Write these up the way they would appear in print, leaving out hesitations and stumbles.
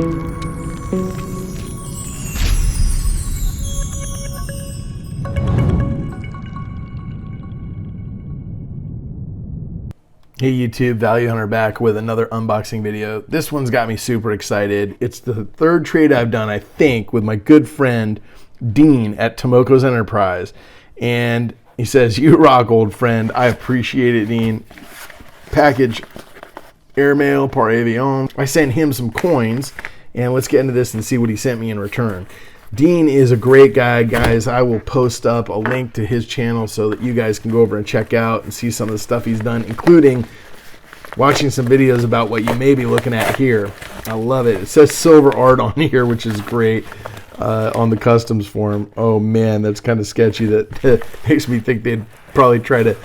Hey YouTube, Value Hunter back with another unboxing video. This one's got me super excited. It's the third trade I've done, I think, with my good friend Dean at Tomoko's Enterprize. And he says, "You rock, old friend." I appreciate it, Dean. Package, airmail par avion. I sent him some coins, and let's get into this and see what he sent me in return. Dean is a great guy, guys. I will post up a link to his channel so that you guys can go over and check out and see some of the stuff he's done, including watching some videos about what you may be looking at here. I love it. It says silver art on here, which is great, on the customs form. Oh man, that's kind of sketchy. That makes me think they'd probably try to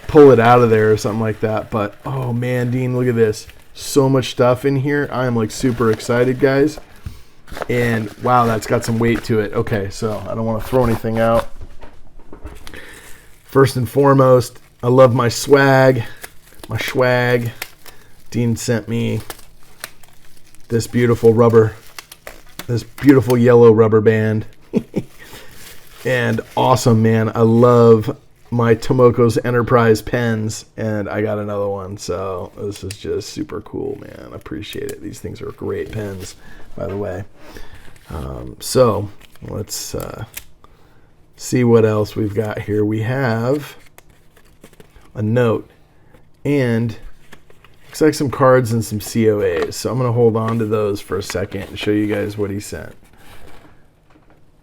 pull it out of there or something like that. But oh man, Dean, look at this. So much stuff in here. I am like super excited, guys. And wow, that's got some weight to it. Okay, so I don't want to throw anything out. First and foremost, I love my swag. My swag. Dean sent me this beautiful yellow rubber band. And awesome, man. I love my Tomoko's Enterprise pens, and I got another one. So this is just super cool, man. I appreciate it. These things are great pens, by the way. So let's see what else we've got here. We have a note, and looks like some cards and some COAs. So I'm going to hold on to those for a second and show you guys what he sent.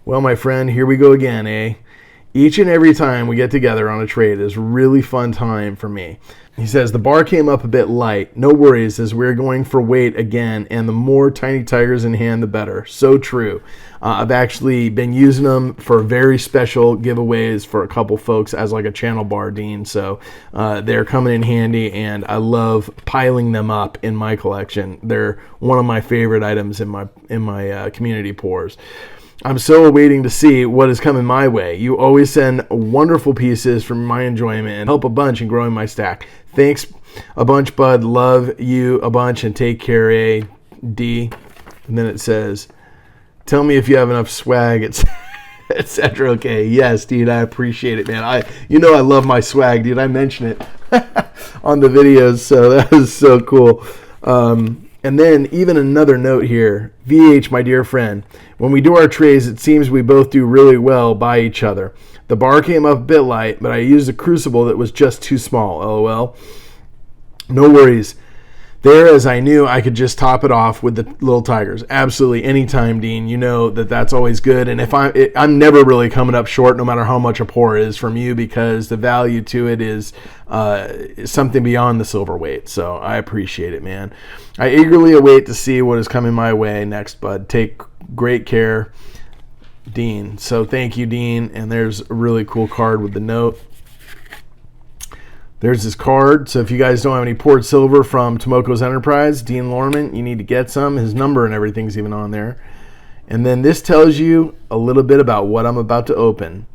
Well, my friend, here we go again, eh? Each and every time we get together on a trade is a really fun time for me. He says, the bar came up a bit light. No worries, as we're going for weight again, and the more tiny tigers in hand, the better. So true. I've actually been using them for very special giveaways for a couple folks as like a channel bar, Dean. So they're coming in handy, and I love piling them up in my collection. They're one of my favorite items in my community pours. I'm so waiting to see what is coming my way. You always send wonderful pieces for my enjoyment and help a bunch in growing my stack. Thanks a bunch, bud. Love you a bunch, and take care, A.D. And then it says, tell me if you have enough swag, etc. Okay, yes, dude, I appreciate it, man. I love my swag, dude. I mention it on the videos, so that was so cool. And then even another note here. VH, my dear friend, when we do our trades, it seems we both do really well by each other. The bar came up a bit light, but I used a crucible that was just too small, LOL. No worries. There, as I knew, I could just top it off with the little tigers. Absolutely, anytime, Dean. You know that's always good. And if I'm never really coming up short, no matter how much a pour is from you, because the value to it is something beyond the silver weight. So I appreciate it, man. I eagerly await to see what is coming my way next, bud. Take great care, Dean. So thank you, Dean. And there's a really cool card with the note. There's this card. So if you guys don't have any poured silver from Tomoko's Enterprise, Dean Lorman, you need to get some. His number and everything's even on there. And then this tells you a little bit about what I'm about to open.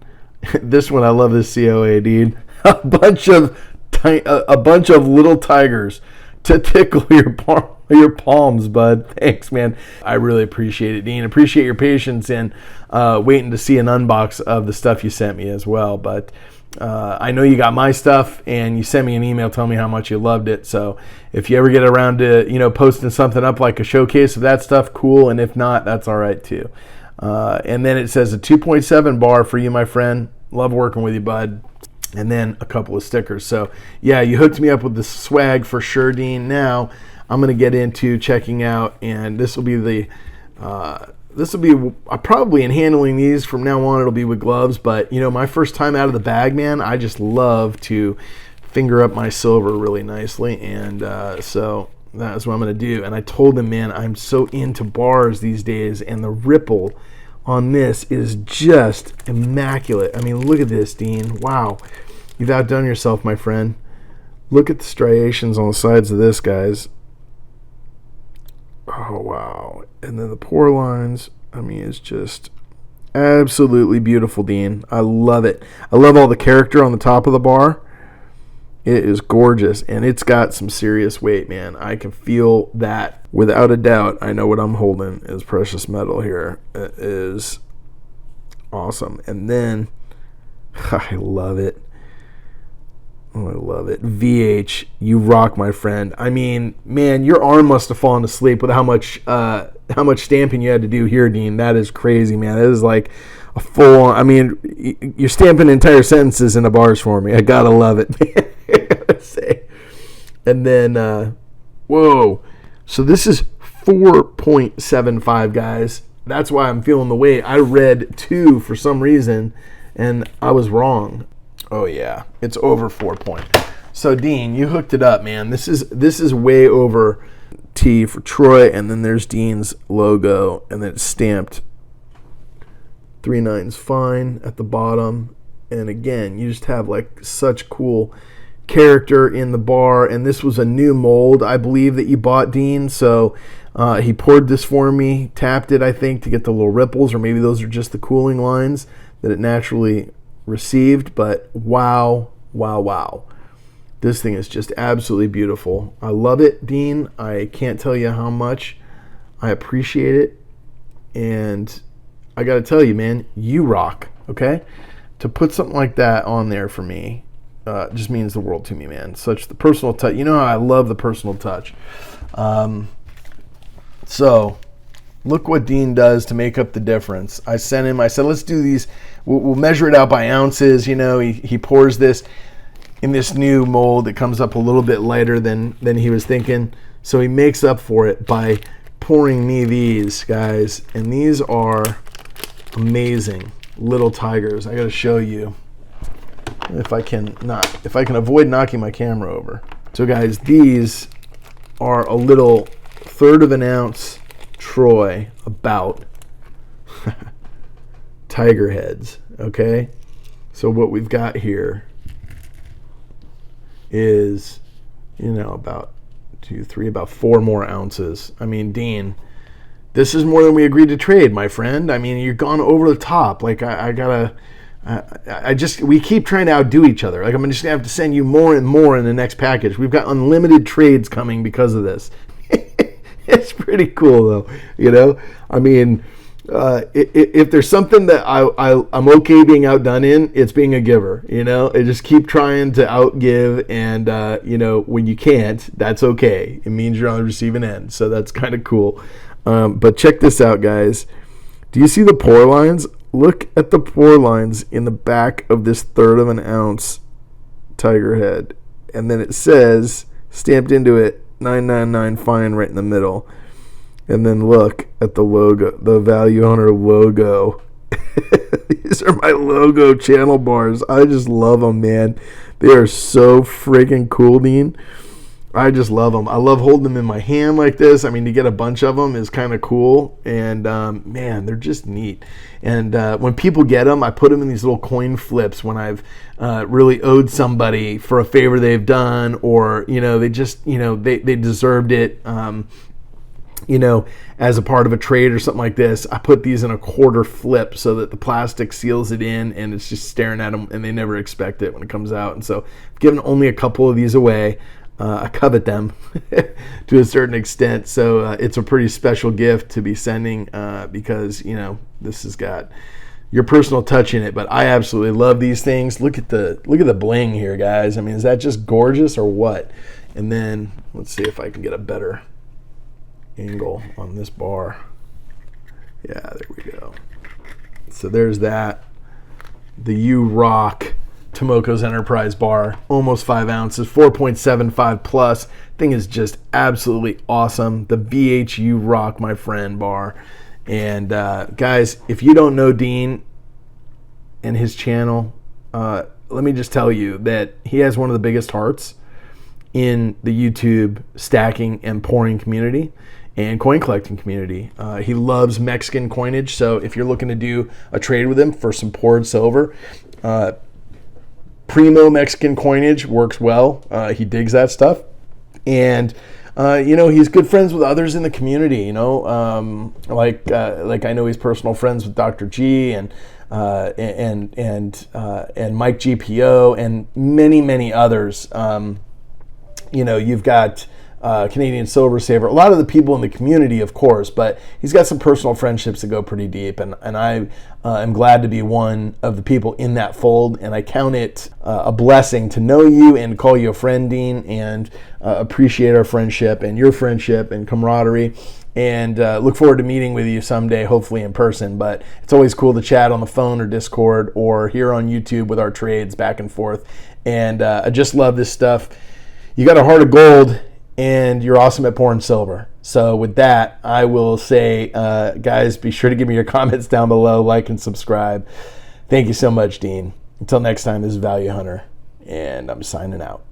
This one, I love this COA, dude. A bunch of little tigers to tickle your palms, bud. Thanks, man. I really appreciate it, Dean. Appreciate your patience and waiting to see an unbox of the stuff you sent me as well. But I know you got my stuff, and you sent me an email telling me how much you loved it. So if you ever get around to posting something up like a showcase of that stuff, cool. And if not, that's all right too. And then it says a 2.7 bar for you, my friend. Love working with you, bud. And then a couple of stickers. So yeah, you hooked me up with the swag for sure, Dean. Now I'm going to get into checking out, and this will be probably in handling these from now on, it'll be with gloves. But my first time out of the bag, man, I just love to finger up my silver really nicely, and so that's what I'm going to do. And I told him, man, I'm so into bars these days, and the ripple on this is just immaculate. I mean, look at this, Dean. Wow, you've outdone yourself, my friend. Look at the striations on the sides of this, guys. Oh, wow. And then the pour lines, I mean, it's just absolutely beautiful, Dean. I love it. I love all the character on the top of the bar. It is gorgeous, and it's got some serious weight, man. I can feel that without a doubt. I know what I'm holding is precious metal here. It is awesome. And then, I love it. Oh, I love it. VH, you rock, my friend. I mean, man, your arm must have fallen asleep with how much stamping you had to do here, Dean. That is crazy, man. That is like a full on. I mean, you're stamping entire sentences into bars for me. I gotta love it, man. I gotta say. And then, whoa. So this is 4.75, guys. That's why I'm feeling the weight. I read 2 for some reason, and I was wrong. Oh yeah, it's over 4 point. So Dean, you hooked it up, man. This is way over. T for Troy, and then there's Dean's logo, and then it's stamped 3/9 fine at the bottom. And again, you just have like such cool character in the bar. And this was a new mold, I believe, that you bought, Dean. So he poured this for me, tapped it, I think, to get the little ripples, or maybe those are just the cooling lines that it naturally received. But wow. This thing is just absolutely beautiful. I love it, Dean. I can't tell you how much I appreciate it. And I got to tell you, man, you rock, okay? To put something like that on there for me just means the world to me, man. Such the personal touch. You know how I love the personal touch. So look what Dean does to make up the difference. I said, let's do these. We'll measure it out by ounces. You know, he pours this in this new mold. It comes up a little bit lighter than he was thinking. So he makes up for it by pouring me these, guys. And these are amazing little tigers. I got to show you if I can avoid knocking my camera over. So guys, these are a little 1/3 of an ounce Troy, about tiger heads. Okay, so what we've got here is, about 2, 3, about 4 more ounces. I mean, Dean, this is more than we agreed to trade, my friend. I mean, you've gone over the top. Like, we keep trying to outdo each other. Like, I'm just gonna have to send you more and more in the next package. We've got unlimited trades coming because of this. It's pretty cool, though. I mean, if there's something that I'm okay being outdone in, it's being a giver. I just keep trying to outgive, and when you can't, that's okay. It means you're on the receiving end, so that's kind of cool. But check this out, guys. Do you see the pour lines? Look at the pour lines in the back of this 1/3 of an ounce tiger head, and then it says, stamped into it, 999 fine right in the middle. And then look at the logo, the Value Hunter logo. These are my logo channel bars. I just love them, man. They are so freaking cool, Dean. I just love them. I love holding them in my hand like this. I mean, to get a bunch of them is kind of cool. And, man, they're just neat. And when people get them, I put them in these little coin flips when I've really owed somebody for a favor they've done, or, they just, they deserved it. As a part of a trade or something like this, I put these in a quarter flip so that the plastic seals it in, and it's just staring at them, and they never expect it when it comes out. And so I've given only a couple of these away. I covet them to a certain extent. So it's a pretty special gift to be sending because, this has got your personal touch in it. But I absolutely love these things. Look at the bling here, guys. I mean, is that just gorgeous or what? And then let's see if I can get a better angle on this bar. Yeah, there we go. So there's that. The U Rock Tomoko's Enterprize bar, almost 5 ounces, 4.75 plus. Thing is just absolutely awesome. The VHU Rock, my friend, bar. And guys, if you don't know Dean and his channel, let me just tell you that he has one of the biggest hearts in the YouTube stacking and pouring community and coin collecting community. He loves Mexican coinage, so if you're looking to do a trade with him for some poured silver, primo Mexican coinage works well. He digs that stuff. And he's good friends with others in the community, like I know he's personal friends with Dr. G, and and Mike GPO and many others. You've got Canadian Silver Saver, a lot of the people in the community, of course, but he's got some personal friendships that go pretty deep, and I am glad to be one of the people in that fold, and I count it a blessing to know you and call you a friend, Dean, and appreciate our friendship and your friendship and camaraderie, and look forward to meeting with you someday, hopefully in person. But it's always cool to chat on the phone or Discord or here on YouTube with our trades back and forth, and I just love this stuff. You got a heart of gold, and you're awesome at pouring silver. So with that, I will say, guys, be sure to give me your comments down below, like and subscribe. Thank you so much, Dean. Until next time, this is Value Hunter, and I'm signing out.